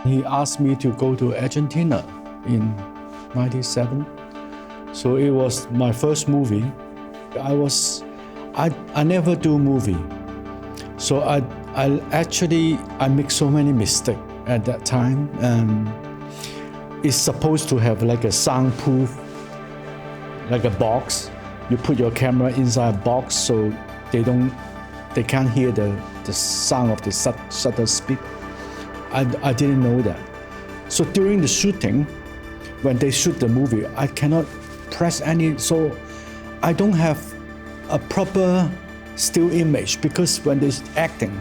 He asked me to go to Argentina in '97. So it was my first movie. I never do movie. So I make so many mistakes at that time, and it's supposed to have like a soundproof, like a box. You put your camera inside a box so they can't hear the sound of the shutter speed. I didn't know that. So during the shooting, when they shoot the movie, I cannot press any, so I don't have a proper still image, because when they're acting,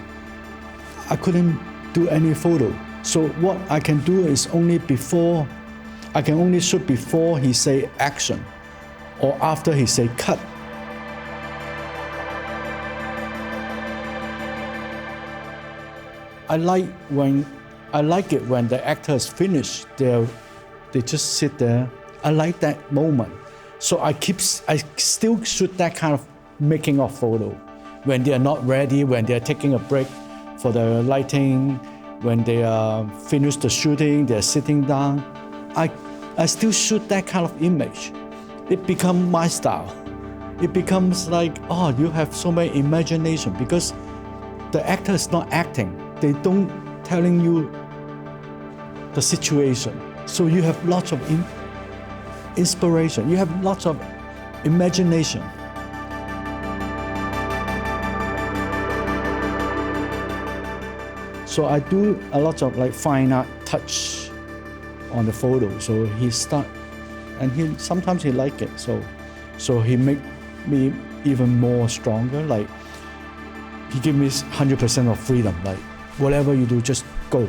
I couldn't do any photo. So what I can do is I can only shoot before he say action or after he say cut. I like it when the actors finish, they just sit there. I like that moment. So I still shoot that kind of making of photo. When they are not ready, when they are taking a break for the lighting, when they are finished the shooting, they're sitting down. I still shoot that kind of image. It becomes my style. It becomes like, oh, you have so much imagination, because the actor is not acting. They don't telling you the situation. So you have lots of inspiration. You have lots of imagination. So I do a lot of like fine art touch on the photo. So he start, and sometimes he like it. So he make me even more stronger. Like he give me 100% of freedom. Like whatever you do, just go.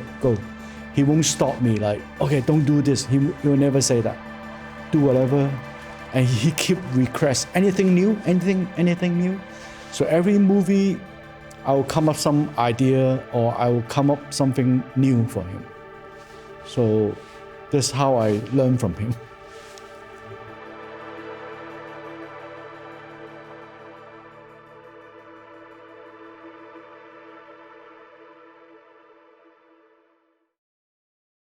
He won't stop me. Like, okay, don't do this. He will never say that. Do whatever, and he keep request anything new. So every movie, I will come up some idea, or I will come up something new for him. So that's how I learn from him.